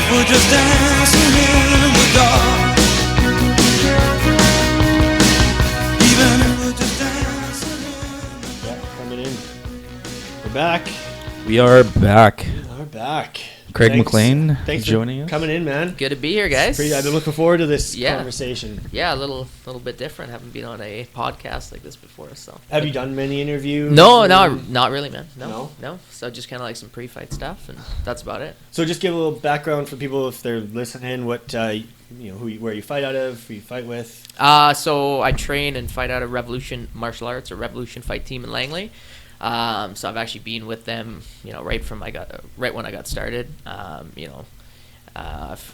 if we're just dancing in the dark. Even if we're just dancing in the dark. Yeah, coming in. We're back. We are back. We're back. Craig Maclaen Thanks joining for us. coming in, man. Good to be here, guys. I've been looking forward to this Yeah. conversation. Yeah, a little bit different. Haven't been on a podcast like this before, so. Have you done many interviews? No, not really, man. No? No. So just kind of like some pre-fight stuff, and that's about it. So just give a little background for people if they're listening. What where you fight out of, who you fight with. So I train and fight out of Revolution Martial Arts, or Revolution Fight Team in Langley. So I've actually been with them, right when I got started. I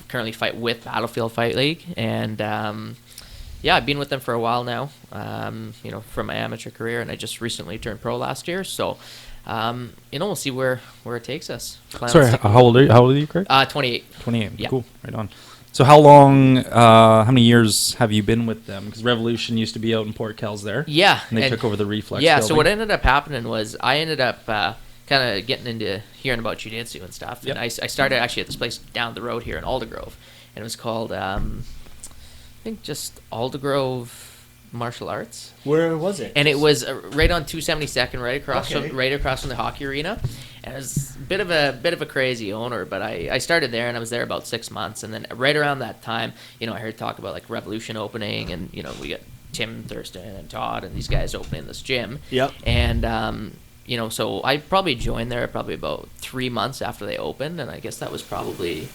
currently fight with Battlefield Fight League, and I've been with them for a while now. From my amateur career, and I just recently turned pro last year. So, we'll see where it takes us. Sorry, how old are you, Craig? 28. 28. Yeah. Cool. Right on. So how many years have you been with them? Because Revolution used to be out in Port Kells there. Yeah. And they took over the Reflex Yeah, building. so what ended up happening was I ended up kind of getting into hearing about jiu-jitsu and stuff. Yep. And I started actually at this place down the road here in Aldergrove. And it was called, I think just Aldergrove Martial Arts. Where was it? And it was right on 272nd, right across from the hockey arena. And it was a bit of a crazy owner, but I started there, and I was there about 6 months. And then right around that time, I heard talk about like Revolution opening, and we got Tim Thurston and Todd and these guys opening this gym. Yep. And so I probably joined there probably about 3 months after they opened, and I guess that was probably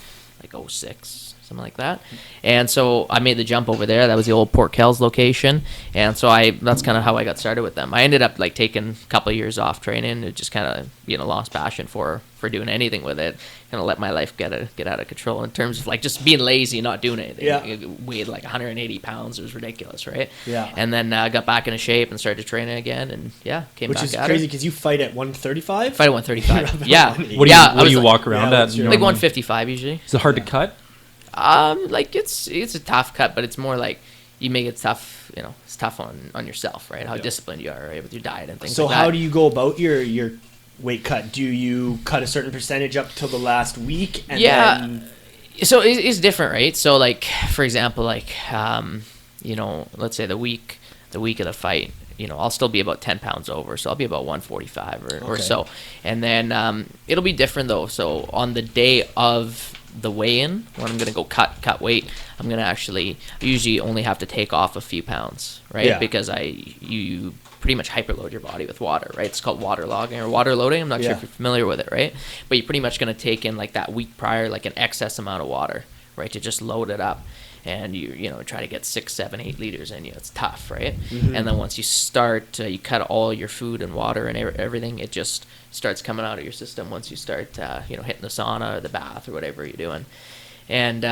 like 06. Something like that. And so I made the jump over there. That was the old Port Kells location. And so that's kind of how I got started with them. I ended up like taking a couple of years off training. It just kind of, lost passion for doing anything with it. Kind of let my life get out of control in terms of like just being lazy, not doing anything. Yeah. I weighed like 180 pounds. It was ridiculous, right? Yeah. And then got back into shape and started training again. And came Which back is at crazy it. because you fight at 135? Fight at 135. Yeah. What do you walk around at? what's your- Like 155 usually. Is it hard to cut? Like it's a tough cut, but it's more like you make it tough. It's tough on yourself, right? How disciplined you are, right, with your diet and things. So like how that. do you go about your weight cut? Do you cut a certain percentage up till the last week? And then... So it's different, right? So like for example, like let's say the week of the fight. I'll still be about 10 pounds over, so I'll be about 145 or so. And then it'll be different though. So on the day of the weigh-in, when I'm going to go cut weight, I'm going to I usually only have to take off a few pounds, right? Yeah. Because you pretty much hyperload your body with water, right? It's called water logging or water loading. I'm not sure if you're familiar with it, right? But you're pretty much going to take in like that week prior, like an excess amount of water, right? To just load it up. And you try to get 6, 7, 8 liters in you. It's tough, right? Mm-hmm. And then once you start, you cut all your food and water and everything. It just starts coming out of your system once you start, hitting the sauna or the bath or whatever you're doing. And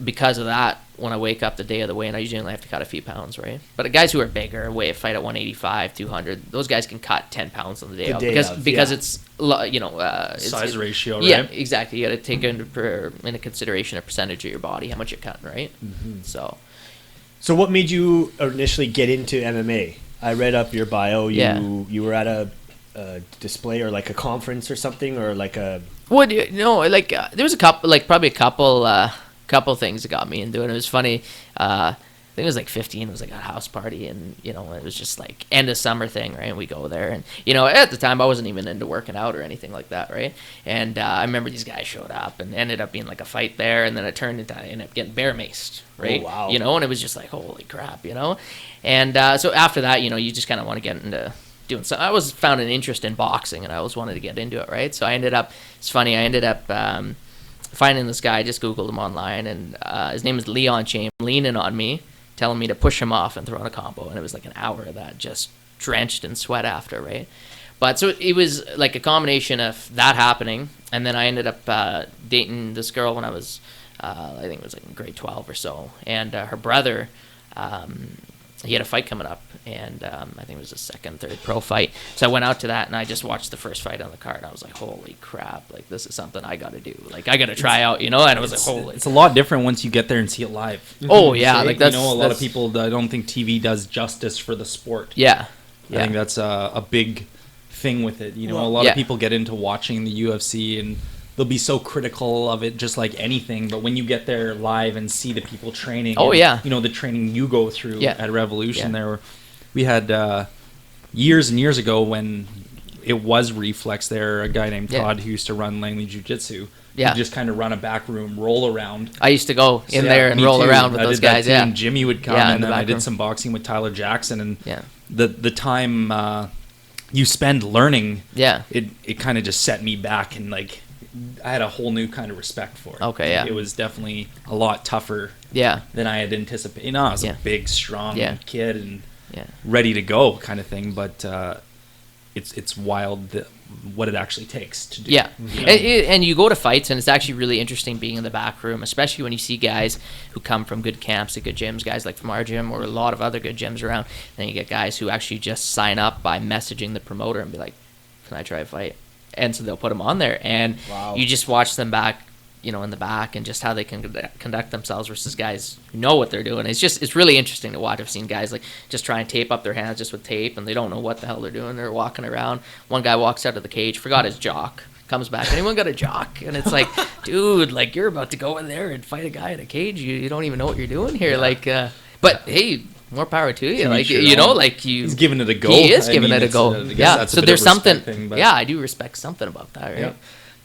because of that, when I wake up the day of the weigh-in, I usually only have to cut a few pounds, right? But the guys who are bigger, fight at 185, 200, those guys can cut 10 pounds on the day of because it's Size ratio, right? Yeah, exactly. You got to take into consideration a percentage of your body, how much you're cutting, right? Mm-hmm. So what made you initially get into MMA? I read up your bio. You were at a display or like a conference or something, or like a... Well, there was probably a couple things that got me into it. It was funny. I think it was like 15. It was like a house party, and it was just like end of summer thing, right? And we go there, and at the time I wasn't even into working out or anything like that, right? And I remember these guys showed up, and ended up being like a fight there, and then I ended up getting bear maced, right? Oh, wow. And it was just like holy crap, And so after that, you just kind of want to get into doing so. I found an interest in boxing, and I always wanted to get into it, right? So I ended up finding this guy. I just Googled him online, and his name is Leon James, leaning on me, telling me to push him off and throw in a combo, and it was like an hour of that, just drenched in sweat after, right? But so it was like a combination of that happening, and then I ended up dating this girl when I was, I think it was like in grade 12 or so, and her brother, he had a fight coming up, and I think it was his second, third pro fight. So I went out to that, and I just watched the first fight on the card. I was like, holy crap, like this is something I got to do. Like I got to try out, And I was like, holy. It's a lot different once you get there and see it live. Oh yeah, like that's a lot of people. I don't think TV does justice for the sport. Yeah. I think that's a big thing with it. A lot of people get into watching the UFC and they'll be so critical of it, just like anything. But when you get there live and see the people training, Oh, and, yeah. you know, the training you go through Yeah. at Revolution, Yeah. we had years and years ago when it was Reflex there, a guy named Yeah. Todd who used to run Langley Jiu-Jitsu. Yeah. He'd just kind of run a back room, roll around. I used to go in Yeah, there and me roll too. around with I those did that guys. too, Yeah. and Jimmy would come, Yeah, in and the then I back did room. some boxing with Tyler Jackson, and Yeah. the time you spend learning, Yeah. it kind of just set me back, and like I had a whole new kind of respect for it. Okay, yeah. It was definitely a lot tougher Yeah. than I had anticipated. You know, I was Yeah. a big, strong Yeah. kid and Yeah. ready to go kind of thing, but it's wild what it actually takes to do. Yeah, You know? and you go to fights, and it's actually really interesting being in the back room, especially when you see guys who come from good camps and good gyms, guys like from our gym or a lot of other good gyms around. Then you get guys who actually just sign up by messaging the promoter and be like, "Can I try a fight?" And so they'll put them on there, and Wow. you just watch them back, you know, in the back, and just how they can conduct themselves versus guys who know what they're doing. It's really interesting to watch. I've seen guys like just try and tape up their hands just with tape, and they don't know what the hell they're doing. They're walking around. One guy walks out of the cage, forgot his jock, comes back. Anyone got a jock? And it's like, dude, like you're about to go in there and fight a guy in a cage. You don't even know what you're doing here. Like, but hey, more power to you. To Like, each your you know, own. like you. He's giving it a go. He is I giving mean, it a it's, go. I guess Yeah. that's a So bit there's of a respect something. thing, but- Yeah, I do respect something about that, right? Yeah.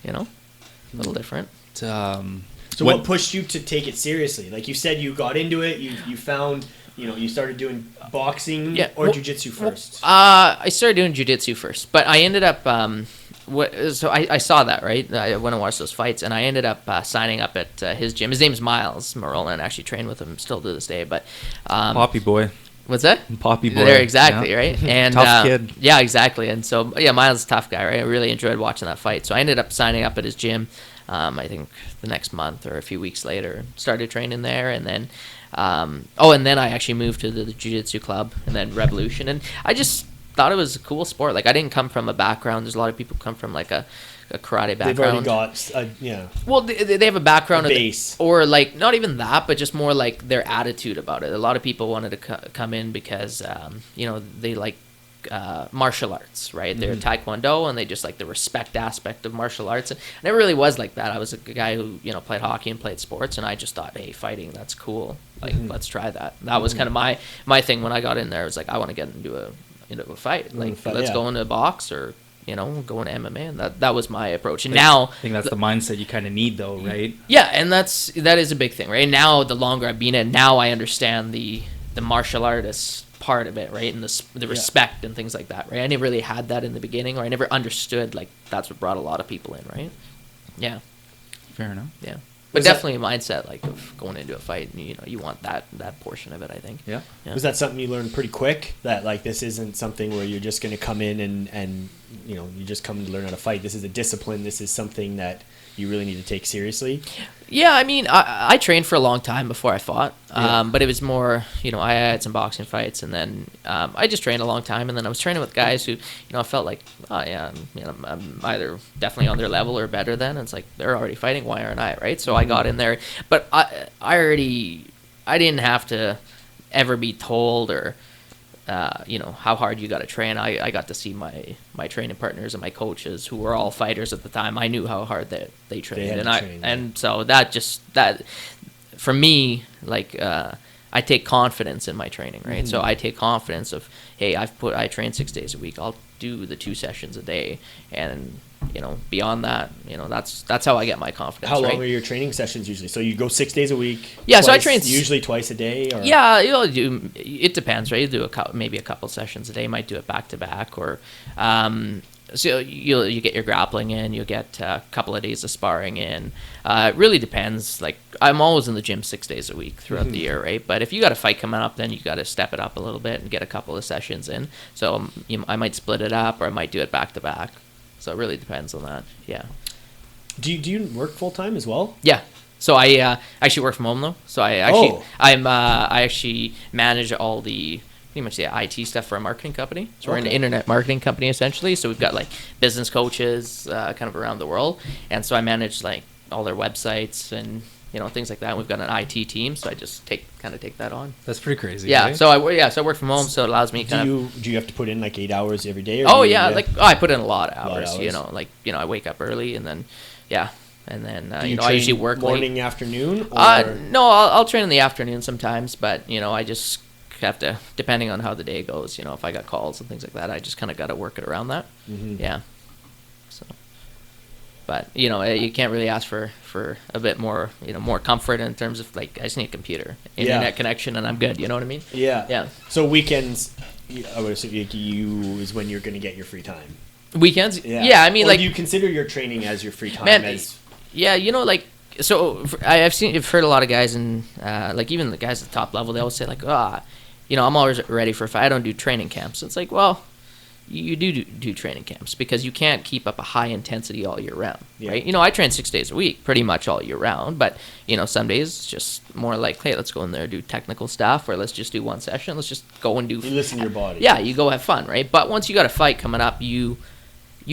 You know, a little different. So what pushed you to take it seriously? Like you said, you got into it. You found, you know, you started doing boxing Yeah, or well- jiu-jitsu first. I started doing jiu-jitsu first, but I ended up so I saw that, right? I went and watched those fights, and I ended up signing up at his gym. His name's Miles Marola, and I actually train with him still to this day. But Poppy boy. what's that? Poppy boy. There, exactly, Yeah. right? And Tough kid. Yeah, exactly. And so, yeah, Miles is a tough guy, right? I really enjoyed watching that fight. So I ended up signing up at his gym. I think the next month or a few weeks later, started training there, and then, and then I actually moved to the jiu-jitsu club, and then Revolution, and I just thought it was a cool sport. Like I didn't come from a background. There's a lot of people who come from like a karate background. They've already got, yeah. Well, they have a background A of base. or like not even that, but just more like their attitude about it. A lot of people wanted to come in because you know, they like martial arts, right? They're Taekwondo, and they just like the respect aspect of martial arts. And I never really was like that. I was a guy who, you know, played hockey and played sports, and I just thought, hey, fighting, that's cool. Like, let's try that. That was kind of my thing when I got in there. I was like, I want to get into a fight. Like, let's go into a box or, you know, go into MMA. And that was my approach. And now I think that's the mindset you kind of need, though, right? yeah, and that is a big thing, right? Now, the longer I've been in, now I understand the martial artist part of it, right? And the respect and things like that, right? I never really had that in the beginning, or I never understood, like, that's what brought a lot of people in, right? Yeah, Fair enough. yeah. But Was that- definitely a mindset, like, of going into a fight, and, you know, you want that portion of it, I think. Yeah. Yeah. Was that something you learned pretty quick? That like this isn't something where you're just going to come in and you know, you just come to learn how to fight. This is a discipline. This is something that you really need to take seriously. Yeah, I mean, I trained for a long time before I fought, Yeah. but it was more, you know, I had some boxing fights, and then I just trained a long time, and then I was training with guys who, you know, I felt like, oh yeah, you know, I'm either definitely on their level or better than. And it's like, they're already fighting, why aren't I, right? So I got in there, but I didn't have to ever be told or, you know, how hard you got to train. I got to see my training partners and my coaches who were all fighters at the time. I knew how hard that they trained, had and to train, and so that for me, like, I take confidence in my training, right? So I take confidence of, hey, I train 6 days a week. I'll do the 2 sessions a day, and, you know, beyond that, you know, that's how I get my confidence. How long right? are your training sessions usually? So you go 6 days a week? Yeah, so I twice- train usually twice a day? Or? Yeah, you'll do. It depends, right? You do maybe a couple sessions a day. You might do it back to back, or so you get your grappling in. You'll get a couple of days of sparring in. It really depends. Like, I'm always in the gym 6 days a week throughout the year, right? But if you got a fight coming up, then you got to step it up a little bit and get a couple of sessions in. So I might split it up, or I might do it back to back. So it really depends on that. Yeah. Do you work full time as well? Yeah. So I actually work from home though. So I actually manage all the pretty much the IT stuff for a marketing company. So we're an internet marketing company essentially. So we've got like business coaches kind of around the world, and so I manage like all their websites and, you know, things like that. We've got an IT team, so I just take that on. That's pretty crazy. Yeah. right? So I work from home, so it allows me kind of. Do you have to put in like 8 hours every day? Or Oh do you- yeah, like I put in a lot of Lot of hours. You hours. know, like, you know, I wake up early, and then yeah, and then Do you I train usually work morning, late. afternoon? Or? No, I'll train in the afternoon sometimes, but I just have to, depending on how the day goes. If I got calls and things like that, I just kind of got to work it around that. Mhm. Yeah. So, but you can't really ask for a bit more, more comfort in terms of like I just need a computer, internet connection, and I'm good. You know what I mean? Yeah. Yeah. So weekends, I would assume you is when you're going to get your free time. Weekends? Yeah. I mean, or like, do you consider your training as your free time? man, yeah, like, so I've heard a lot of guys and like even the guys at the top level, they always say like, I'm always ready for a fight. I don't do training camps. It's like, well, you do training camps because you can't keep up a high intensity all year round, right? I train 6 days a week, pretty much all year round. But some days it's just more like, hey, let's go in there do technical stuff, or let's just do one session. Let's just go and do. You listen to your body. Yeah, you go have fun, right? But once you got a fight coming up, you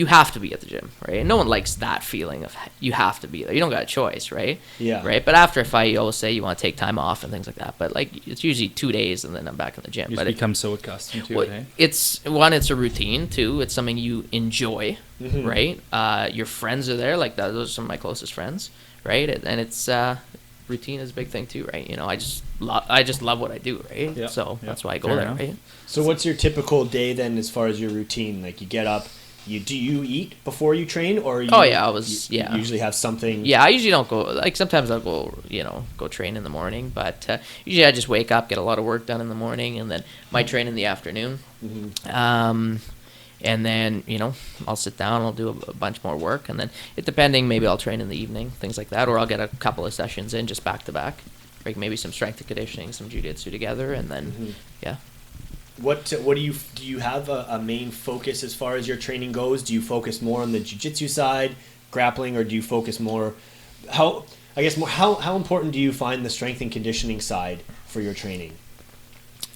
have to be at the gym, right? And no one likes that feeling of you have to be there. You don't got a choice, right? Yeah. Right? But after a fight, you always say you want to take time off and things like that. But like it's usually 2 days and then I'm back in the gym. You but just become so accustomed to it, eh? It's a routine too. It's something you enjoy, right? Your friends are there, like those are some of my closest friends, right? And it's routine is a big thing too, right? I just love what I do, right? Yeah. So that's why I go Fair there, enough. right? So what's your typical day then, as far as your routine? Like you get up. Do you eat before you train, or you usually have something? Yeah, I usually don't go. Like sometimes I'll go, go train in the morning, but usually I just wake up, get a lot of work done in the morning, and then might train in the afternoon. And then I'll sit down, I'll do a bunch more work, and then depending, maybe I'll train in the evening, things like that, or I'll get a couple of sessions in just back to back, like maybe some strength and conditioning, some jiu-jitsu together, and then yeah. What do you have a main focus as far as your training goes? Do you focus more on the jiu-jitsu side, grappling, or do you focus more? How important do you find the strength and conditioning side for your training?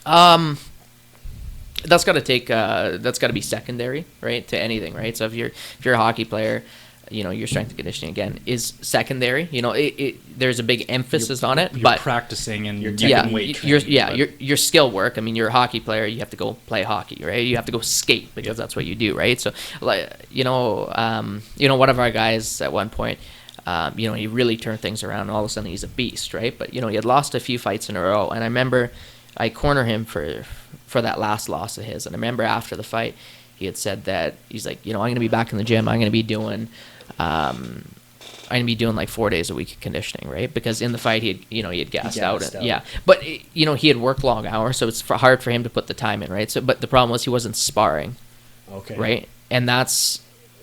That's got to be secondary, right, to anything, right? So if you're a hockey player, your strength and conditioning again is secondary. There's a big emphasis on it, You're but practicing and You're taking weight training. your skill work. I mean, you're a hockey player. You have to go play hockey, right? You have to go skate because that's what you do, right? So, like, one of our guys at one point, he really turned things around. And all of a sudden, he's a beast, right? But he had lost a few fights in a row, and I remember I corner him for that last loss of his, and I remember after the fight, he had said that he's like, I'm going to be back in the gym. I'm going to be doing like 4 days a week of conditioning, right? Because in the fight he had gassed out. Yeah, but he had worked long hours, so it's hard for him to put the time in, right? So, but the problem was he wasn't sparring, Okay. right? And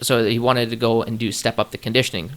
so he wanted to go and step up the conditioning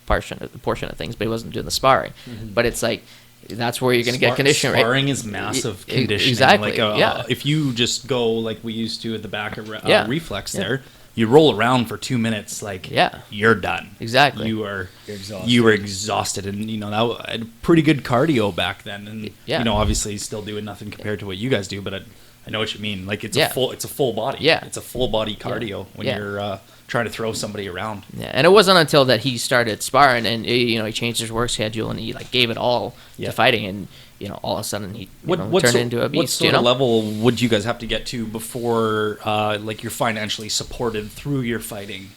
portion of things, but he wasn't doing the sparring. But it's like that's where you're going to get conditioning, right? Sparring is massive conditioning. Exactly. Like, if you just go like we used to at the back of reflex there, you roll around for 2 minutes, like you're done. Exactly. You're exhausted. You were exhausted, and that had pretty good cardio back then, and obviously still doing nothing compared to what you guys do, but I know what you mean. Like it's a full body. Yeah. It's a full body cardio when you're trying to throw somebody around. Yeah, and it wasn't until that he started sparring and he changed his work schedule and he like gave it all to fighting, and all of a sudden he turned into a beast. What sort of level would you guys have to get to before like you're financially supported through your fighting?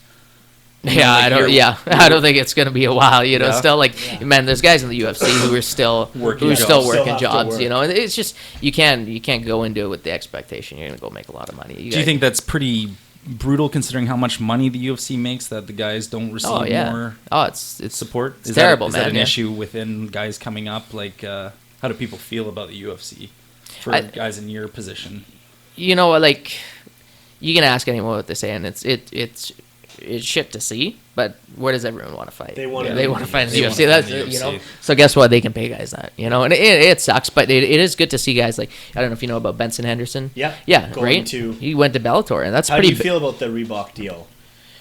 I don't think it's gonna be a while. Still like man, there's guys in the UFC who are still working jobs. And it's just you can't go into it with the expectation you're gonna go make a lot of money. Do you think that's pretty brutal considering how much money the UFC makes, that the guys don't receive more it's support? It's terrible, is man. Is that an issue within guys coming up? Like, how do people feel about the UFC for guys in your position? Like you can ask anyone what they say, and it's shit to see. But where does everyone want to fight? They want to fight in the UFC. That's So guess what? They can pay guys that. And it sucks, but it is good to see guys like, I don't know if you know about Benson Henderson. Yeah. Right. He went to Bellator, and that's how pretty. How do you feel about the Reebok deal?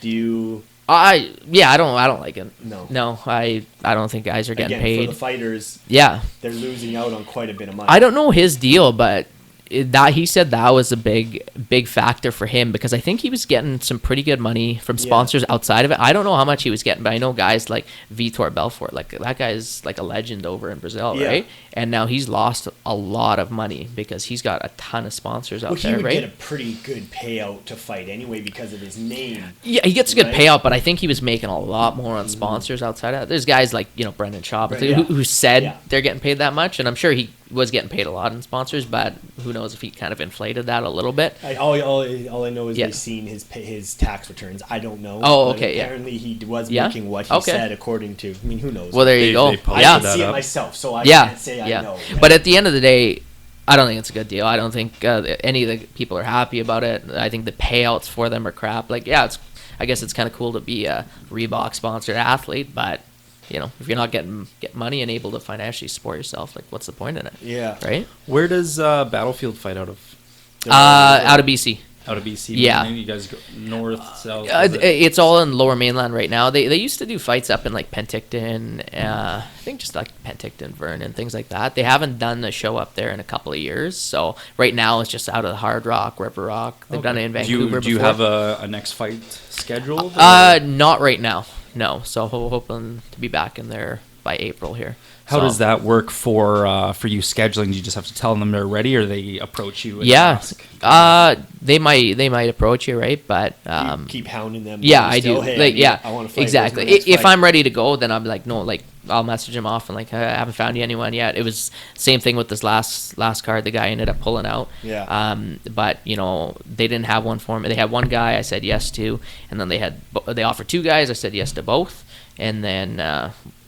Do you? I don't like it. No, I don't think guys are getting paid. For the fighters. Yeah. They're losing out on quite a bit of money. I don't know his deal, but that he said that was a big factor for him, because I think he was getting some pretty good money from sponsors outside of it. I don't know how much he was getting, but I know guys like Vitor Belfort, like that guy's like a legend over in Brazil, right? And now he's lost a lot of money because he's got a ton of sponsors out there, right? Well, he would get a pretty good payout to fight anyway because of his name. Yeah, he gets a good payout, but I think he was making a lot more on sponsors outside of that. There's guys like, Brendan Schaub who said they're getting paid that much, and I'm sure he was getting paid a lot in sponsors, but who knows if he kind of inflated that a little bit. All I know is they've seen his tax returns. I don't know. Oh, okay, apparently he was making what he said, according to. I mean, who knows? Well, there you go. I didn't see it myself, so I can't say I know. But at the end of the day, I don't think it's a good deal. I don't think any of the people are happy about it. I think the payouts for them are crap. Like, I guess it's kind of cool to be a Reebok sponsored athlete, but if you're not getting money and able to financially support yourself, like, what's the point in it? Yeah. Right? Where does Battlefield fight out of? Out of BC. Out of BC? Yeah. You guys go north, south? It's all in Lower Mainland right now. They used to do fights up in, like, Penticton, I think just, like, Penticton, Vernon, things like that. They haven't done the show up there in a couple of years. So right now it's just out of the Hard Rock, River Rock. They've done it in Vancouver before. Do you have a next fight scheduled? Not right now. No, so hoping to be back in there by April here. How does that work for you scheduling? Do you just have to tell them they're ready, or they approach you? And ask? They might approach you, right? But you keep hounding them. Yeah, I do. Hey, I want to fight. Exactly. If I'm ready to go, then I'm like, no, like, I'll message them off and like, I haven't found you anyone yet. It was same thing with this last card. The guy ended up pulling out. Yeah. But they didn't have one for me. They had one guy I said yes to, and then they offered two guys. I said yes to both, and then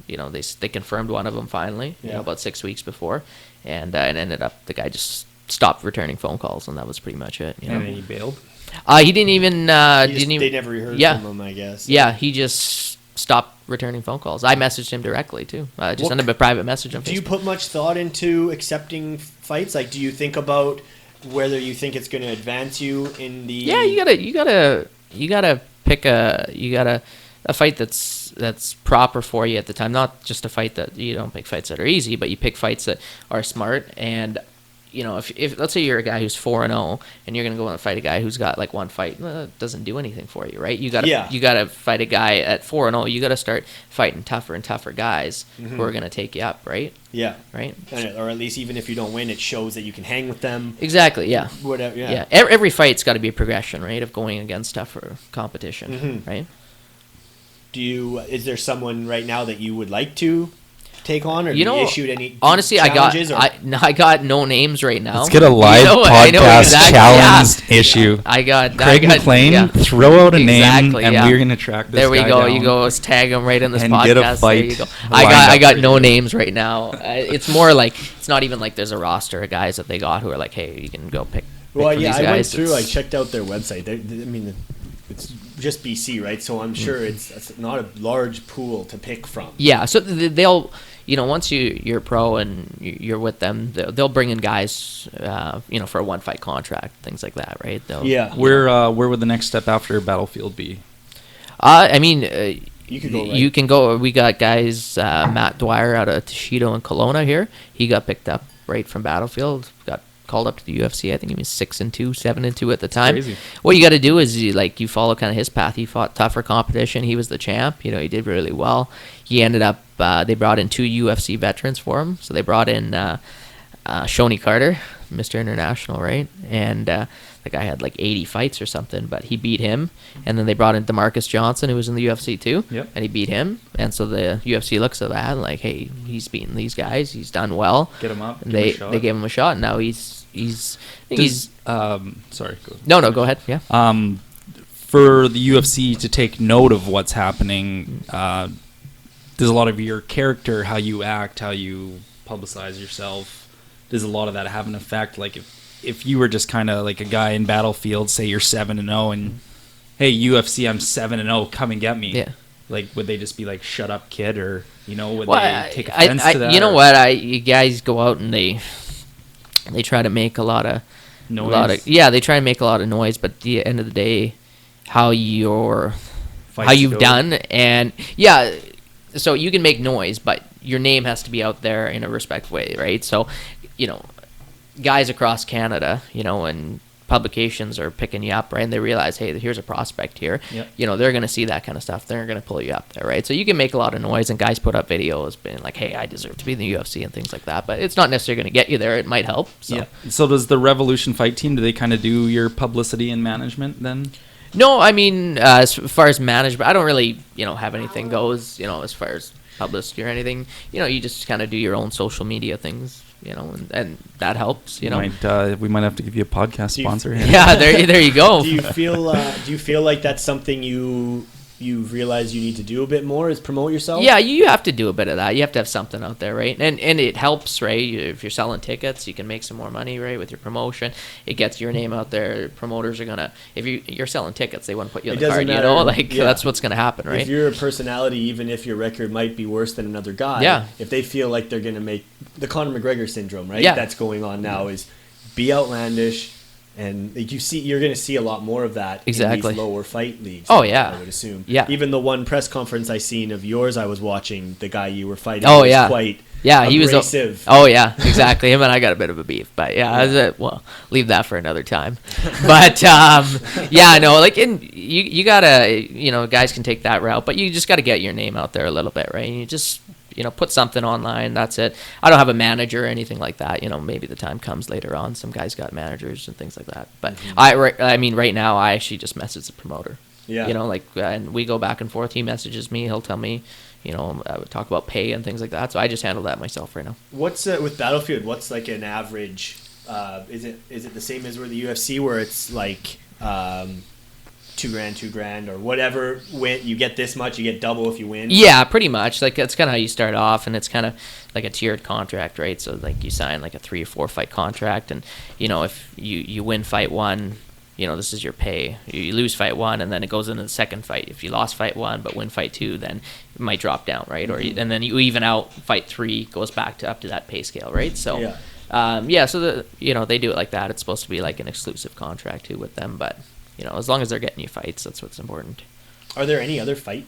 they confirmed one of them finally. About 6 weeks before, and it ended up the guy just stopped returning phone calls, and that was pretty much it. And then he bailed. He didn't even. They never heard from him, I guess. Yeah, he just stopped returning phone calls. I messaged him directly too. Just sent him a private message on Facebook. Do you put much thought into accepting fights? Like, do you think about whether you think it's going to advance you in the? Yeah, you gotta pick a fight that's proper for you at the time. Not just a fight that you don't pick fights that are easy, but you pick fights that are smart. And if let's say you're a guy who's 4-0 and you're gonna go and fight a guy who's got like one fight, it doesn't do anything for you, right? You gotta fight a guy at 4-0. You gotta start fighting tougher and tougher guys who are gonna take you up, right? Yeah. Right. Or at least even if you don't win, it shows that you can hang with them. Exactly. Yeah. Whatever. Yeah. Yeah. Every fight's got to be a progression, right? Of going against tougher competition, right? Is there someone right now that you would like to take on, or you issued any honestly challenges? I got no names right now. Let's get a live podcast challenge issue. I got Craig Maclaen, throw out a name, and we're gonna track this guy There we go. down. You go. Let's tag him right in this and podcast. Get a fight. There you go. I got no names right now. It's more like, it's not even like there's a roster of guys that they got who are like, hey, you can go pick. Well, from these I went guys. through. I checked out their website. It's just BC, right? So I'm sure it's not a large pool to pick from. Yeah, so they'll, once you're pro and you're with them, they'll bring in guys, for a one-fight contract, things like that, right? Where would the next step after Battlefield be? you could go. Right? You can go. We got guys, Matt Dwyer out of Toshido and Kelowna here. He got picked up right from Battlefield. Got called up to the UFC. I think he was 6-2, 7-2 at the time. Crazy. What you got to do is you follow kind of his path. He fought tougher competition. He was the champ. He did really well. He ended up. They brought in 2 UFC veterans for him. So they brought in Shoney Carter, Mr. International, right? And the guy had like 80 fights or something, but he beat him. And then they brought in DeMarcus Johnson, who was in the UFC too. Yep. And he beat him. And so the UFC looks at that and like, hey, he's beaten these guys. He's done well. Get him up. And they gave him a shot. And now he's sorry. No, go ahead. Yeah. For the UFC to take note of what's happening, does a lot of your character, how you act, how you publicize yourself, does a lot of that have an effect? Like if you were just kind of like a guy in Battlefield, say you're 7-0 and hey, UFC, I'm 7-0, come and get me. Yeah. Like, would they just be like, shut up, kid? Or, would they take offense to that? You know what? You guys go out and they try to make a lot of noise. They try and make a lot of noise, but at the end of the day, how you've done, and so you can make noise, but your name has to be out there in a respectful way, right? So, guys across Canada, and publications are picking you up, right? And they realize, hey, here's a prospect here. Yep. They're going to see that kind of stuff. They're going to pull you up there, right? So you can make a lot of noise, and guys put up videos being like, hey, I deserve to be in the UFC and things like that. But it's not necessarily going to get you there. It might help. So. Yeah. So does the Revolution Fight Team, do they kind of do your publicity and management then? No, I mean, as far as management, I don't really, have anything goes, as far as publicity or anything. You just kind of do your own social media things. And that helps. We might have to give you a podcast sponsor here. Yeah, there you go. Do you feel like that's something you realize you need to do a bit more, is promote yourself? Yeah, you have to do a bit of that. You have to have something out there, right? And it helps, right? If you're selling tickets, you can make some more money, right, with your promotion. It gets your name out there. Promoters are gonna, if you're selling tickets, they want to put you on the card. That's what's gonna happen, right? If you're a personality, even if your record might be worse than another guy, if they feel like they're gonna make the Conor McGregor syndrome, right? Yeah. That's going on now, is be outlandish. And you're going to see a lot more of that in these lower fight leagues. Oh, yeah. I would assume. Yeah. Even the one press conference I seen of yours, I was watching, the guy you were fighting. Oh, was yeah. Quite he was. abrasive. Oh, yeah, exactly. Him and I got a bit of a beef, but well, leave that for another time. But you gotta, guys can take that route, but you just gotta get your name out there a little bit, right? You just. Put something online. That's it. I don't have a manager or anything like that. Maybe the time comes later on. Some guys got managers and things like that. But right now, I actually just message the promoter. Yeah. And we go back and forth. He messages me. He'll tell me, I would talk about pay and things like that. So I just handle that myself right now. What's with Battlefield? What's like an average? Is it the same as where the UFC, where it's like $2,000 or whatever, you get this much, you get double if you win? Yeah, pretty much. Like, that's kind of how you start off, and it's kind of like a tiered contract, right? So like you sign like a 3 or 4 fight contract, and if you win fight 1, this is your pay. You lose fight 1, and then it goes into the second fight. If you lost fight 1 but win fight 2, then it might drop down, right? Mm-hmm. And then you even out fight 3, goes back up to that pay scale, right? So so they do it like that. It's supposed to be like an exclusive contract too with them, but as long as they're getting you fights, that's what's important. Are there any other fight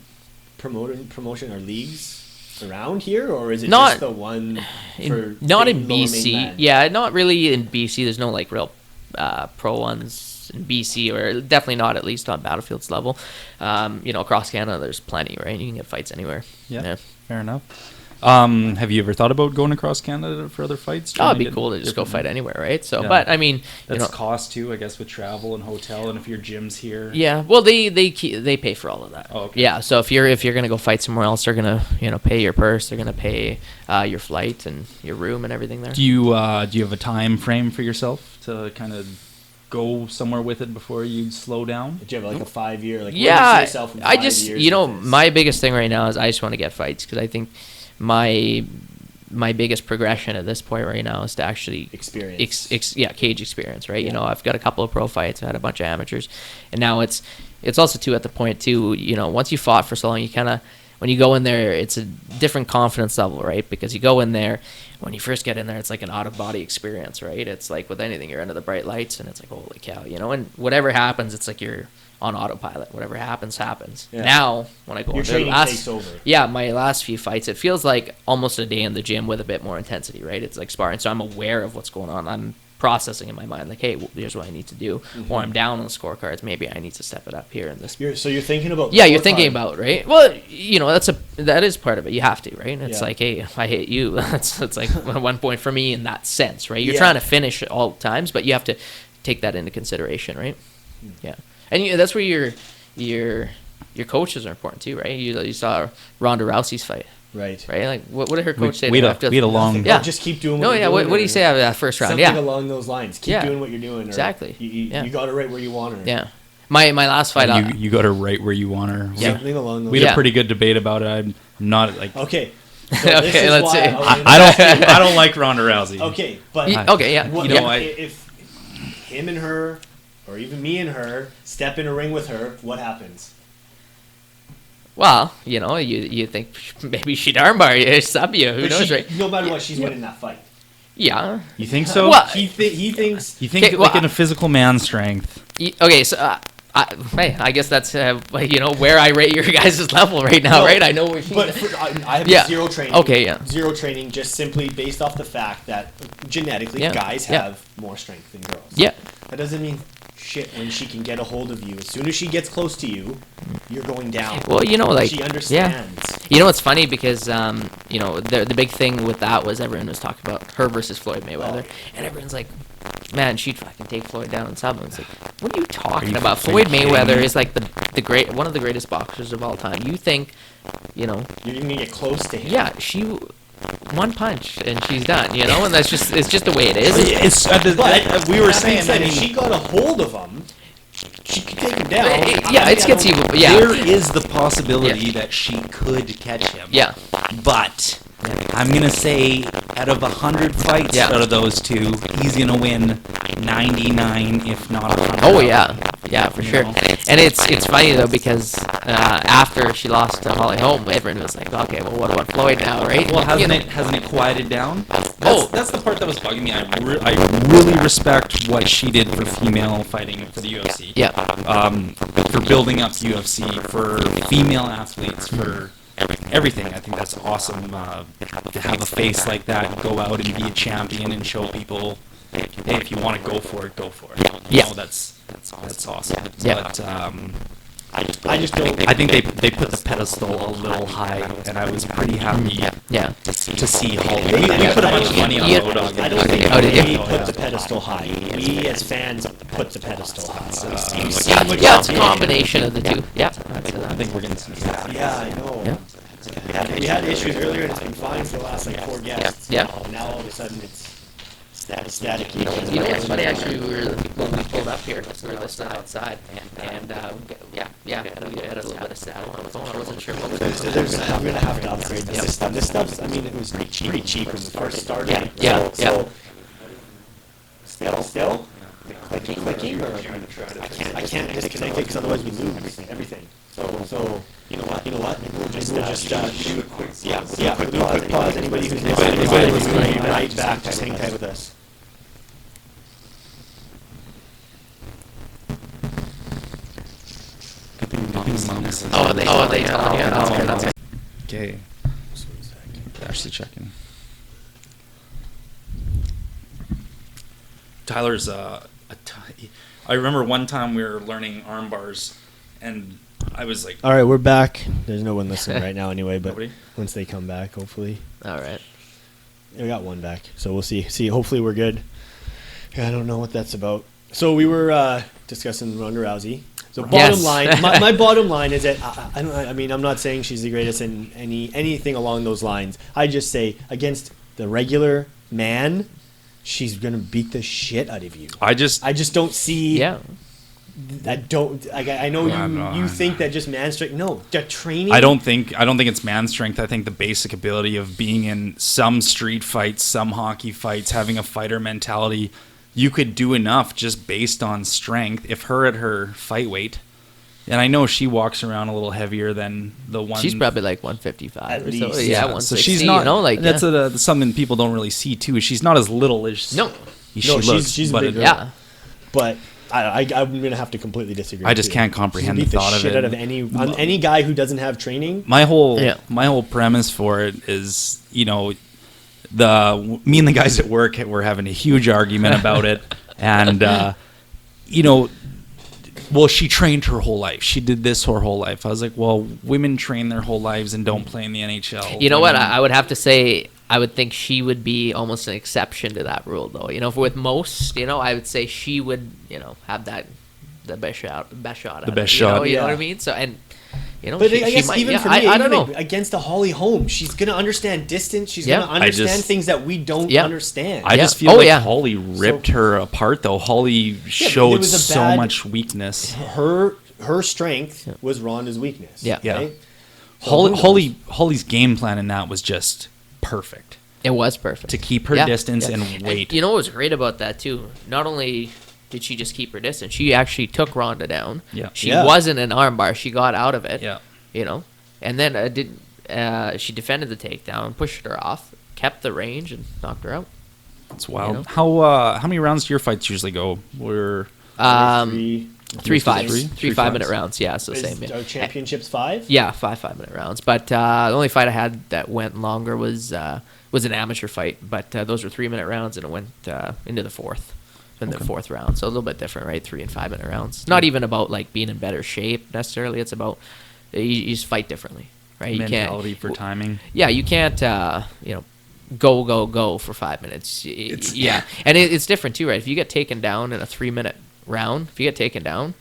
promotion or leagues around here, or is it not, just the one for not in BC? mainland? Yeah, not really in BC. There's no like real pro ones in BC, or definitely not, at least on Battlefield's level. Across Canada, there's plenty, right? You can get fights anywhere. Yeah. Fair enough. Have you ever thought about going across Canada for other fights? Oh, it'd be cool to just go fight anywhere, right? So, but I mean, that's cost too, I guess, with travel and hotel, and if your gym's here. Yeah, well, they pay for all of that. Oh, okay. Yeah, so if you're gonna go fight somewhere else, they're gonna pay your purse, they're gonna pay your flight and your room and everything there. Do you have a time frame for yourself to kind of go somewhere with it before you slow down? Do you have like a 5-year? Like, yeah, where do you see yourself in 5 I just years my biggest thing right now is I just want to get fights, because I think my biggest progression at this point right now is to actually experience. Cage experience, right? Yeah. I've got a couple of pro fights, I had a bunch of amateurs, and now it's also too at the point too, once you fought for so long, you kind of, when you go in there, it's a different confidence level, right? Because you go in there, when you first get in there, it's like an out-of-body experience, right? It's like with anything, you're under the bright lights, and it's like, holy cow, and whatever happens, it's like you're on autopilot. Whatever happens. Yeah. Now, when I go your training takes over. Yeah, my last few fights, it feels like almost a day in the gym with a bit more intensity, right? It's like sparring, so I'm aware of what's going on. I'm processing in my mind, like, hey, here's what I need to do. Mm-hmm. Or I'm down on the scorecards. Maybe I need to step it up here in this. So you're thinking about. Yeah, you're thinking about, right? Well, that is part of it. You have to, right? It's like, hey, if I hit you, that's like 1 point for me in that sense, right? You're trying to finish at all times, but you have to take that into consideration, right? Yeah, and that's where your coaches are important too, right? You saw Ronda Rousey's fight, right? Like, what did her coach say? We had a long. Yeah, just keep doing. What you're doing, what do you say after that first round? Something along those lines. Keep doing what you're doing. Exactly. You got her right where you want her. Yeah. My last fight. You got her right where you want her. Yeah. Something along those. We had a pretty good debate about it. I'm not like. Okay. So okay, let's see. I don't like Ronda Rousey. Okay, but if him and her, or even me and her, step in a ring with her, what happens? Well, you think maybe she'd armbar you, sub you. Who knows, right? No matter what, she's winning that fight. Yeah. You think so? Well, he thinks. You think in a physical man strength? Okay, so I guess that's where I rate your guys' level right now, No, right? I know where I have Yeah. zero training. Okay, yeah. Zero training, just simply based off the fact that genetically Yeah, guys yeah. have more strength than girls. Yeah. That doesn't mean shit when she can get a hold of you. As soon as she gets close to you, you're going down. Well, she understands. You know, it's funny because the big thing with that was everyone was talking about her versus Floyd Mayweather, and everyone's like, man, she'd fucking take Floyd down in sub. It's like, what are you talking about? Floyd Mayweather is like the one of the greatest boxers of all time. You think, You're gonna get close to him. yeah, one punch and she's done, and it's just the way it is. But we were that being saying, said, I if mean- she got a hold of him, she could take him down. Yeah, it gets even. Yeah, There is the possibility that she could catch him. yeah, But I'm gonna say, out of 100 fights, Yeah. out of those two, he's gonna win 99, if not 100. oh yeah, for sure. know? And it's funny though because after she lost to Holly Holm, everyone was like, okay, well, what about Floyd now, right? Well, You know? hasn't it quieted down? Oh. That's the part that was bugging me. I really respect what she did for female fighting for the UFC. Yeah. For building up the UFC, for female athletes, for everything. I think that's awesome. To have a face like that, go out and be a champion and show people, hey, if you want to go for it, go for it. You Yeah. know, that's awesome. Yeah. But I just don't. I think they put the pedestal a little high, and I was pretty happy Yeah. to see Holly. We put a bunch of money on Yeah. Road Dogg. I don't think Oh, did we you? put the pedestal high. We as fans put the pedestal high. Yeah, it's a combination of the two. Yeah. I think we're gonna see that. Yeah, I know. Yeah. We had issues earlier, and it's been fine for the last like 4 guests. Yeah. Now all of a sudden it's static. You know what's funny? Actually, when we pulled up here, we listened outside, and we had a little bit of static on the phone. I wasn't sure what was going on. I'm gonna have to upgrade the system. This stuff's, I mean, it was pretty cheap when we first started. Yeah. So still, clicking, or I can't disconnect it because otherwise we lose everything. So you know what? We'll just do a quick pause. Anybody who's listening, right back, just hang tight with us. Oh, they telling you? That's good. Okay. Actually checking. Tyler's I remember one time we were learning arm bars, and I was like, All right, we're back. There's no one listening right now anyway, but Nobody? once they come back, hopefully. All right. We got one back, so we'll see. Hopefully we're good. Yeah, I don't know what that's about. So we were discussing Ronda Rousey. So bottom Yes. line, my bottom line is that I mean, I'm not saying she's the greatest in anything along those lines. I just say against the regular man, she's gonna beat the shit out of you. I just don't see. Yeah. I know you think that just man strength. No, the training. I don't think it's man strength. I think the basic ability of being in some street fights, some hockey fights, having a fighter mentality, you could do enough just based on strength. If her at her fight weight, and I know she walks around a little heavier than the one. She's probably like 155 At or least. so. Yeah, Yeah, so 160. she's not. That's yeah. something people don't really see too. She's not as little as No. she No, looks. she's but a it- big girl. Yeah. But I'm gonna have to completely disagree. I just with you. can't comprehend She'll beat the thought of shit it. out of any guy who doesn't have training. My whole Yeah. premise for it is, me and the guys at work were having a huge argument about it, and well, she trained her whole life. She did this her whole life. I was like, well, women train their whole lives and don't play in the NHL. You know what? mean, I would have to say I would think she would be almost an exception to that rule, though. With most, I would say she would, have the best shot. The best shot. You know what I Yeah. mean? So But she I guess might, even yeah, for me, I don't even know. against a Holly Holm, she's gonna understand distance. She's Yeah. gonna understand just- things that we don't Yeah. understand. I Yeah. just feel Oh, like yeah. Holly ripped her apart, though. Holly but showed it was a so bad- much weakness. her strength was Ronda's weakness. Yeah. Yeah. Right? So who knows? Holly's game plan in that was just perfect. It was perfect. To keep her Yeah, distance yeah. and wait. You know what was great about that, too? Not only did she just keep her distance, she actually took Ronda down. Yeah. She Yeah. wasn't an armbar. She got out of it. Yeah. And then she defended the takedown, pushed her off, kept the range, and knocked her out. It's wild. You know? How many rounds do your fights usually go? We're Um, Three. Three Three? 5s, Three 5-minute fives? rounds. Yeah, so same. Are Yeah. championships 5? Yeah, 5-minute rounds. But the only fight I had that went longer was an amateur fight. But those were 3-minute rounds, and it went into the fourth, the fourth round. So a little bit different, right? 3 and 5-minute rounds. Not even about like being in better shape necessarily. It's about you just fight differently, right? Mentality you can't, for timing. Yeah, you can't go for 5 minutes. And it's different too, right? If you get taken down in a 3-minute round, if you get taken down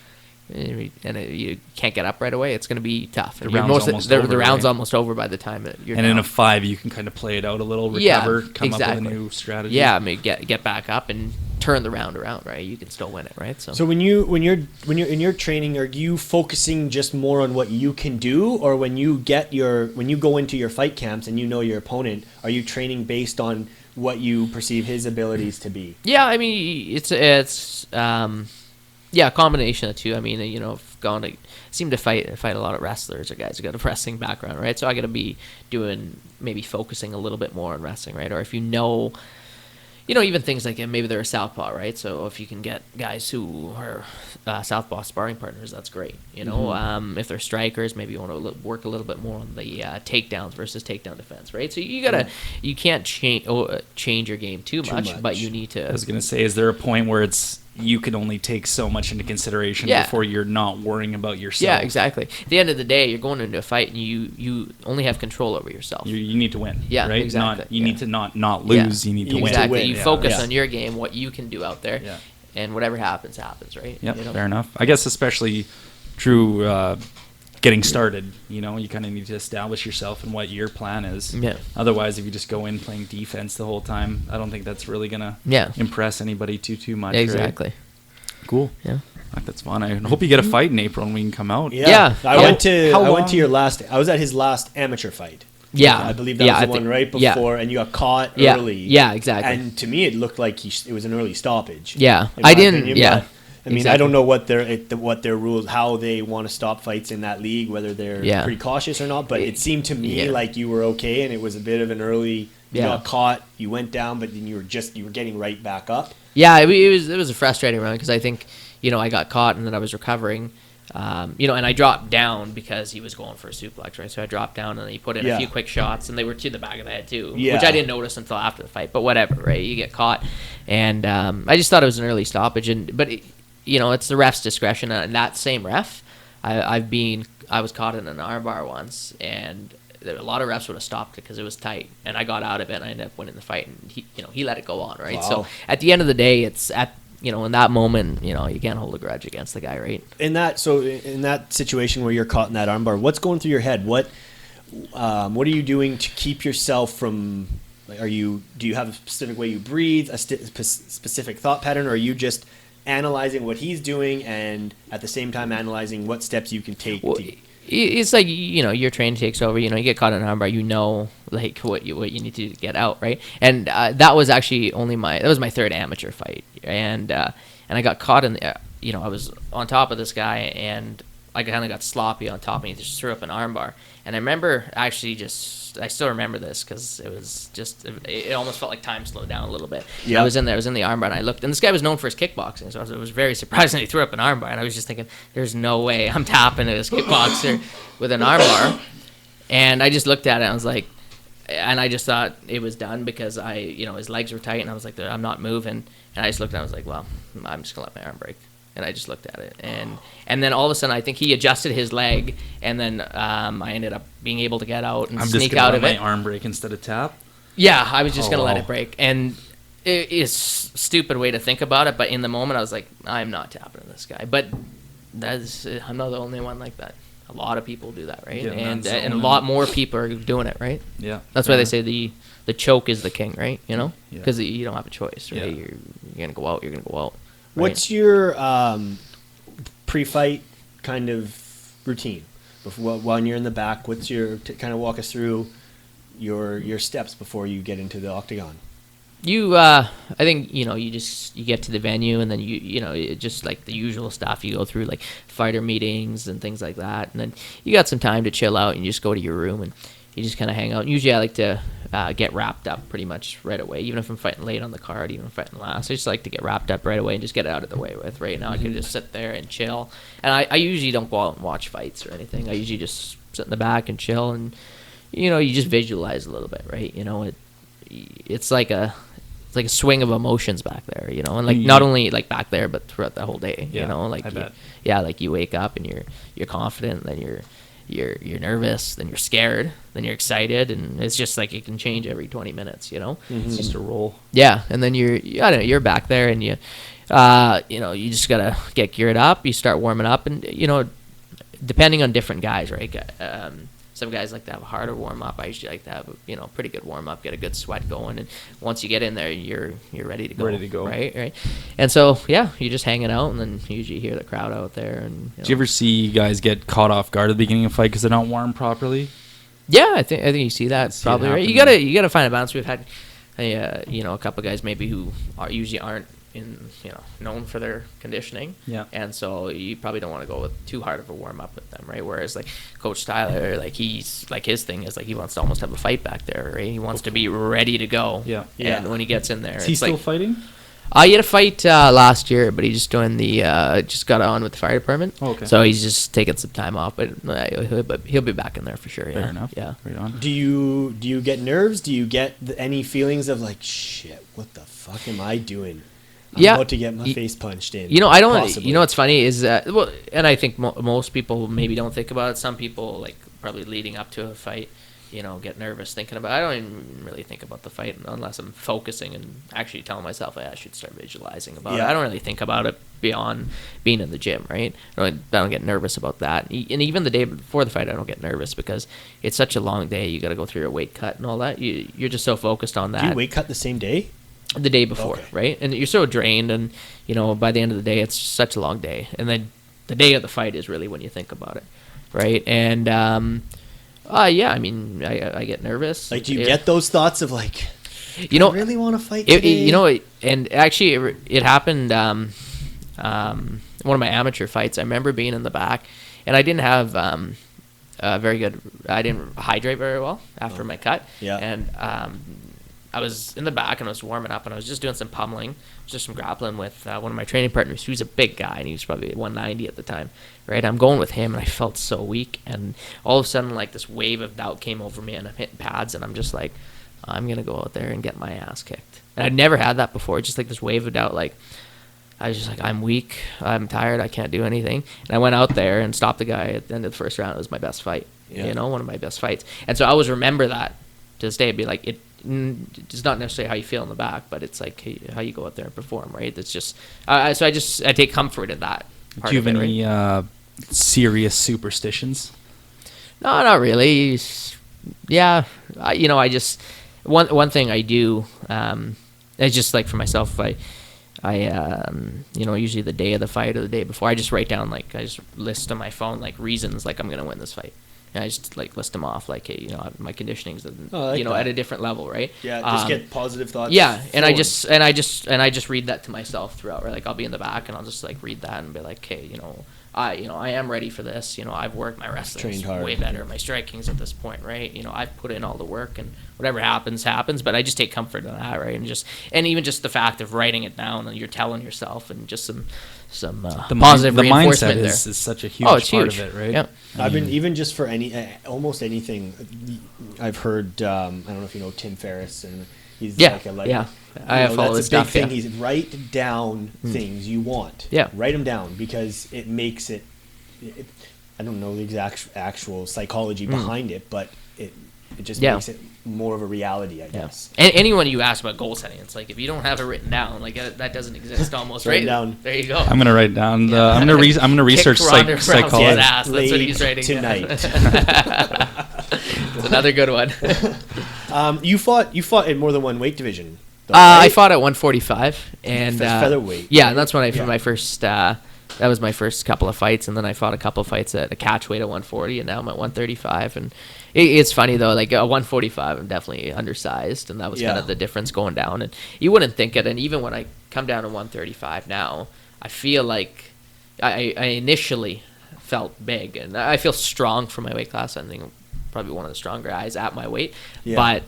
and you can't get up right away, it's going to be tough. The round's almost over by the time that you're and down. in a 5, you can kind of play it out a little, recover, come up with a new strategy. Yeah, I mean, get back up and turn the round around, right? You can still win it, right? So when you're in your training, are you focusing just more on what you can do, or when you go into your fight camps and you know your opponent, are you training based on what you perceive his abilities to be? Yeah, I mean, it's a combination of the two. I mean, I've seem to fight a lot of wrestlers or guys who got a wrestling background, right? So I got to be maybe focusing a little bit more on wrestling, right? Or if even things like maybe they're a southpaw, right? So if you can get guys who are southpaw sparring partners, that's great. If they're strikers, maybe you want to work a little bit more on the takedowns versus takedown defense, right? So you can't change your game too much, but you need to. I was gonna say, is there a point where you can only take so much into consideration before you're not worrying about yourself? Yeah, exactly. At the end of the day, you're going into a fight and you only have control over yourself. You need to win. Yeah, right? exactly. You need to not lose. Yeah. You need to win. Exactly. You focus Yeah. on your game, what you can do out there, Yeah. and whatever happens, right? Yeah, fair enough. I guess especially true getting started, you kind of need to establish yourself and what your plan is. Yeah. Otherwise, if you just go in playing defense the whole time, I don't think that's really going to impress anybody too much. Exactly. Right? Cool. Yeah. That's fun. I hope you get a fight in April and we can come out. Yeah. I went to your last. I was at his last amateur fight. Yeah. I believe that was the one right before, and you got caught early. Yeah, exactly. And to me, it looked like it was an early stoppage. Yeah, in my opinion, yeah. but, I mean, I don't know what their rules, how they want to stop fights in that league, whether they're pretty cautious or not. But it seemed to me like you were okay, and it was a bit of an early. You got caught, you went down, but then you were getting right back up. Yeah, it was a frustrating round because I think I got caught and then I was recovering. And I dropped down because he was going for a suplex, right? So I dropped down and he put in a few quick shots, and they were to the back of the head too, which I didn't notice until after the fight. But whatever, right? You get caught, and I just thought it was an early stoppage, but it's the ref's discretion. And that same ref, I was caught in an armbar once, and a lot of refs would have stopped it because it was tight, and I got out of it, and I ended up winning the fight, and he let it go on, right? Wow. So at the end of the day, it's in that moment, you can't hold a grudge against the guy, right? In that situation where you're caught in that armbar, what's going through your head? What are you doing to keep yourself from? Do you have a specific way you breathe, a specific thought pattern, or are you just analyzing what he's doing and at the same time analyzing what steps you can take? It's like your training takes over. You get caught in an armbar. Like what you need to get out, right? And that was actually that was my third amateur fight, and I got caught in the. I was on top of this guy, and I kind of got sloppy on top, and he just threw up an armbar. And I remember actually I still remember this because it was it almost felt like time slowed down a little bit. Yeah. I was in the armbar, and I looked, and this guy was known for his kickboxing, so it was very surprising he threw up an armbar, and I was just thinking, there's no way I'm tapping this kickboxer with an armbar. And I just looked at it, and I was like, and I just thought it was done because his legs were tight, and I was like, I'm not moving, and I just looked at it, I was like, well, I'm just gonna let my arm break. And I just looked at it, and then all of a sudden, I think he adjusted his leg, and then I ended up being able to get out and sneak out of it. My arm break instead of tap. Yeah, I was just gonna let it break, and it is a stupid way to think about it, but in the moment, I was like, I'm not tapping this guy. But I'm not the only one like that. A lot of people do that, right? Yeah, and a lot more people are doing it, right? Yeah, that's why they say the choke is the king, right? Because Yeah. you don't have a choice, right? Yeah. You're gonna go out. You're gonna go out. Right? What's your pre-fight kind of routine? When you're in the back, what's your kind of walk us through your steps before you get into the octagon? I think you get to the venue, and then it just like the usual stuff you go through, like fighter meetings and things like that, and then you got some time to chill out and you just go to your room and you just kind of hang out. And usually I like to get wrapped up pretty much right away. Even if I'm fighting late on the card, even if I'm fighting last, I just like to get wrapped up right away and just get it out of the way with. Right now, I can just sit there and chill. And I usually don't go out and watch fights or anything. I usually just sit in the back and chill, and you just visualize a little bit, right? It's like a swing of emotions back there, and like not only like back there, but throughout the whole day, like I bet. like you wake up and you're confident, then you're nervous, then you're scared, then you're excited, and it's just like it can change every 20 minutes, It's just a roll. Yeah, and then you're back there, and you just gotta get geared up. You start warming up, and depending on different guys, right? Some guys like to have a harder warm up. I usually like to have a pretty good warm up, get a good sweat going, and once you get in there, you're ready to go. Ready to go. Right. And so you're just hanging out, and then you usually hear the crowd out there. And Do you ever see guys get caught off guard at the beginning of a fight because they're not warmed properly? Yeah, I think you see that probably. Right? You gotta find a balance. We've had a couple of guys maybe who usually aren't known for their conditioning. Yeah. And so you probably don't want to go with too hard of a warm up with them, right? Whereas like Coach Tyler, like he's like his thing is like he wants to almost have a fight back there, right? He wants to be ready to go. Yeah. And when he gets in there, Is he still fighting? He had a fight last year, but he just joined just got on with the fire department. Oh, okay. So he's just taking some time off, but he'll be back in there for sure. Yeah. Fair enough. Yeah. Right on. Do you get nerves? Do you get any feelings of like, shit, what the fuck am I doing? I'm about to get my face punched in. I don't. Possibly. What's funny is and I think most people maybe don't think about it. Some people like probably leading up to a fight, get nervous thinking about it. I don't even really think about the fight unless I'm focusing and actually telling myself I should start visualizing about it. I don't really think about it beyond being in the gym, right? I don't get nervous about that. And even the day before the fight, I don't get nervous because it's such a long day. You got to go through your weight cut and all that. You're just so focused on that. Do you weight cut the same day? The day before, Okay. right? And you're so drained, and by the end of the day, it's such a long day. And then the day of the fight is really when you think about it, right? And I get nervous. Like, do you get those thoughts of like, I really want to fight it, today? and actually it happened. One of my amateur fights, I remember being in the back, and I didn't have I didn't hydrate very well after my cut. Yeah. And I was in the back and I was warming up and I was just doing some pummeling, just some grappling with one of my training partners. He was a big guy and he was probably 190 at the time, right? I'm going with him and I felt so weak, and all of a sudden like this wave of doubt came over me and I'm hitting pads and I'm just like, I'm going to go out there and get my ass kicked. And I'd never had that before, just like this wave of doubt, like I was just like, I'm weak, I'm tired, I can't do anything. And I went out there and stopped the guy at the end of the first round. It was my best fight, one of my best fights. And so I always remember that to this day. It'd be like, it's not necessarily how you feel in the back, but it's like how you go out there and perform, right? It's just so I take comfort in that part. Do you have of it, any right? serious superstitions? No, not really. Yeah, I just one thing I do. It's just like for myself. I usually the day of the fight or the day before, I just write down I just list on my phone reasons I'm gonna win this fight. And I just list them off hey, my conditioning's at a different level, right? Yeah, just get positive thoughts. Yeah, and I forward. just read that to myself throughout, right? I'll be in the back and I'll just read that and be like, hey, I am ready for this. I've worked my wrestling's Trained hard. way better. My striking's at this point, right? I've put in all the work, and whatever happens. But I just take comfort in that, right? And even just the fact of writing it down, and you're telling yourself, and just some positive the reinforcement mindset there. is such a huge Oh, it's part huge. of it, right? Yeah. I've been even just for almost anything. I've heard. I don't know if you know Tim Ferriss, and he's like a legend. Yeah. I follow his that's a big stuff. thing. Yeah. He's write down things you want. Yeah. Write them down because it makes it. I don't know the exact actual psychology behind it, but it just makes it more of a reality, I guess. And anyone you ask about goal setting, it's like if you don't have it written down, that doesn't exist almost, right? Write it down. There you go. I'm gonna write down. I'm gonna research Kick Ronda Rousey's psychology. ass. That's what he's writing tonight. It's another good one. You fought in more than one weight division. Though, I right? fought at 145 and featherweight. Yeah, and that's when Yeah. my first. That was my first couple of fights, and then I fought a couple of fights at a catch weight at 140, and now I'm at 135. And it's funny though, at 145, I'm definitely undersized, and that was kind of the difference going down. And you wouldn't think it, and even when I come down to 135 now, I feel like I initially felt big, and I feel strong for my weight class. I think I'm probably one of the stronger guys at my weight, but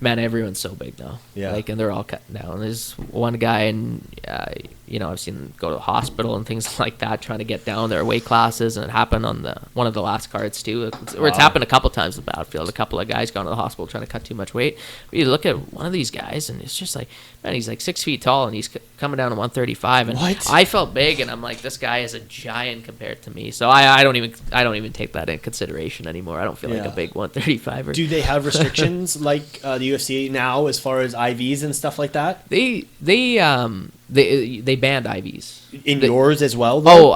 man, everyone's so big now. Yeah. Like, and they're all cutting down. There's one guy, and I've seen him go to the hospital and things like that, trying to get down their weight classes, and it happened on one of the last cards too. It's happened a couple times in the Battlefield. A couple of guys gone to the hospital trying to cut too much weight. But you look at one of these guys, and it's just like, man, he's like 6 feet tall, and he's coming down to 135. And What? I felt big, and I'm like, this guy is a giant compared to me. So I don't even take that in consideration anymore. I don't feel like a big 135er. Do they have restrictions like the UFC now as far as IVs and stuff like that? They banned IVs. Yours as well, though?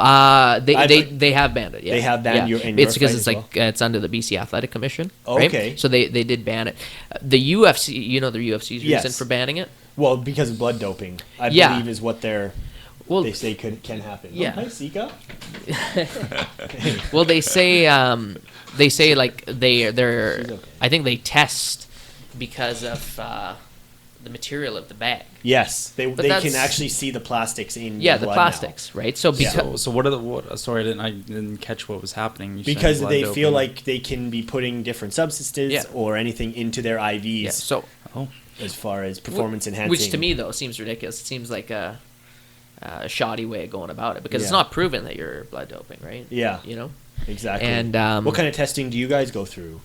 They have banned it. Yeah, They have banned your in It's your because fight it's as like it's under the BC Athletic Commission. Oh, right? okay. So they did ban it. The UFC, the UFC's reason Yes. for banning it. Well, because of blood doping, I Yeah. believe is what they say can happen. Yeah. Hi, Sika. Well, they say like they're okay. I think they test because of the material of the bag. Yes, they that's- can actually see the plastics in Yeah, your the blood plastics, right? So because So what are the sorry, I didn't catch what was happening. You said because blood they doping. feel like they can be putting different substances Yeah. or anything into their IVs yeah. So Oh. as far as performance enhancing. which to me though seems ridiculous. It seems like a shoddy way of going about it because it's Yeah. not proven that you're blood doping, right? Yeah. You know. Exactly. And what kind of testing do you guys go through?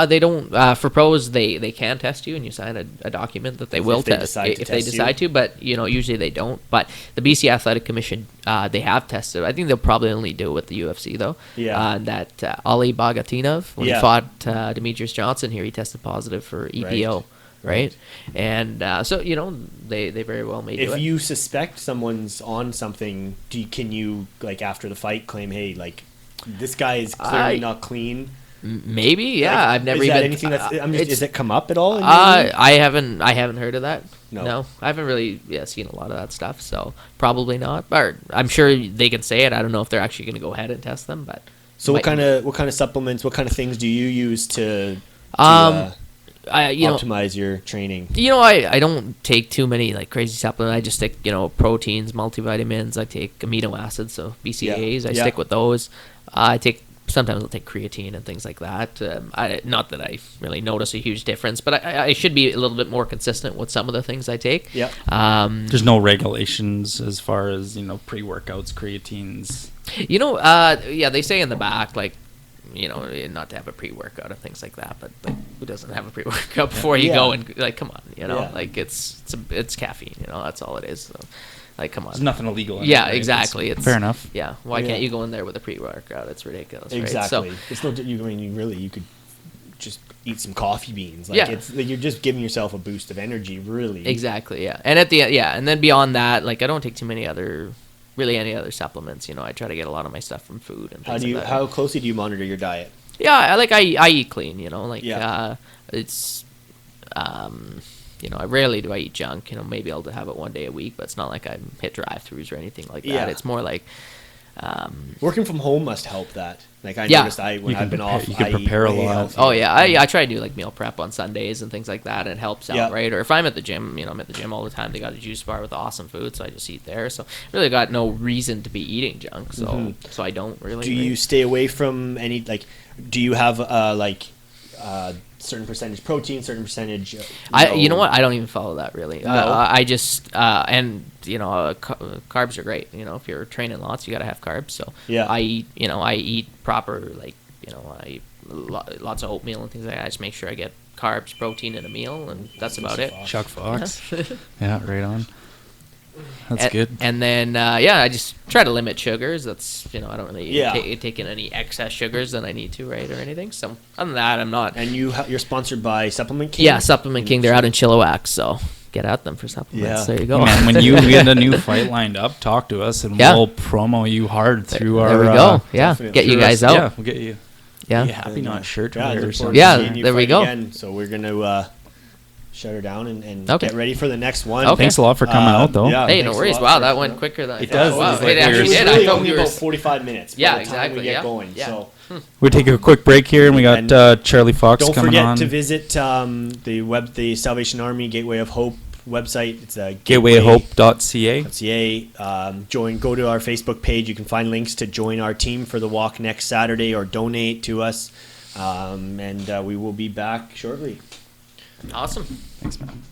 They don't for pros. They can test you, and you sign a document that they will they test decide to if they test decide to. But usually they don't. But the BC Athletic Commission, they have tested. I think they'll probably only do it with the UFC though. Yeah. That Ali Bagatinov when Yeah. he fought Demetrius Johnson here, he tested positive for EPO. Right. And so they very well may do If it. you suspect someone's on something, can you like after the fight claim, hey, like this guy is clearly not clean? Maybe, yeah. Like, I've never is even. that anything that's? Does it come up at all? in your I haven't heard of that. No. I haven't really seen a lot of that stuff. So probably not. Or I'm sure they can say it. I don't know if they're actually going to go ahead and test them. But So what kind of supplements? What kind of things do you use to optimize your training? I don't take too many like crazy supplements. I just take proteins, multivitamins. I take amino acids, so BCAAs. I Yeah. stick with those. Sometimes I'll take creatine and things like that. Not that I really notice a huge difference, but I should be a little bit more consistent with some of the things I take. Yeah. There's no regulations as far as pre-workouts, creatines. They say in the back like not to have a pre-workout and things like that, but like who doesn't have a pre-workout before you go and like come on, Yeah. like it's caffeine, that's all it is. So, like come on, There's nothing illegal. In yeah, it, right? exactly. It's fair enough. Yeah, why Yeah. can't you go in there with a pre-workout? It's ridiculous, Exactly. right? It's no. You could just eat some coffee beans. Like Yeah. it's like you're just giving yourself a boost of energy, really. So exactly, yeah. And at the and then beyond that, like I don't take too many any other supplements. I try to get a lot of my stuff from food and things like that. How closely do you monitor your diet? Yeah, I eat clean. Yeah. It's I rarely do I eat junk. Maybe I'll have it one day a week, but it's not like I hit drive-throughs or anything like that. Yeah. It's more like Working from home must help that. Like I Yeah. noticed, when You I've can been prepare- off, you can I prepare eat a way lot. healthier. Oh yeah, I try to do like meal prep on Sundays and things like that. It helps out, Yeah. right? Or if I'm at the gym, I'm at the gym all the time. They got a juice bar with awesome food, so I just eat there. So really got no reason to be eating junk. So so I don't really. Do you stay away from any do you have certain percentage protein, certain percentage? You know what? I don't even follow that really. No. I just carbs are great. If you're training lots, you got to have carbs. So Yeah. I eat proper I eat lots of oatmeal and things like that. I just make sure I get carbs, protein in a meal, and that's about it. Chuck Fox. Yeah, right on. That's good. And then I just try to limit sugars. That's I don't really take in any excess sugars than I need to, right, or anything. So other than that, I'm not. And you're sponsored by Supplement King. Yeah, Supplement King. They're out in Chilliwack, so get at them for supplements. Yeah. There you go. Man, when you get a new fight lined up, talk to us and Yeah. we'll promo you hard through our. There we go. Yeah, definitely. get you through guys us. out. Yeah, we'll get you. Yeah. a Happy Not shirt to Yeah, wear or look forward something. to Yeah, seeing you there we fight go. Again. So we're gonna shut her down and Okay. get ready for the next one. Okay. Thanks a lot for coming out, though. Yeah, Hey, no thanks a worries. lot Wow, for that coming went out. quicker than It does. Wow, It's it like actually we were- did. It's I really thought only we were. about 45 minutes. Yeah, by the time exactly, we get yeah. going. Yeah. So We take a quick break here, and we got And Charlie Fox don't coming forget on. to visit the Salvation Army Gateway of Hope website. It's GatewayHope.ca. Go to our Facebook page. You can find links to join our team for the walk next Saturday or donate to us. And we will be back shortly. Awesome. Thanks, man.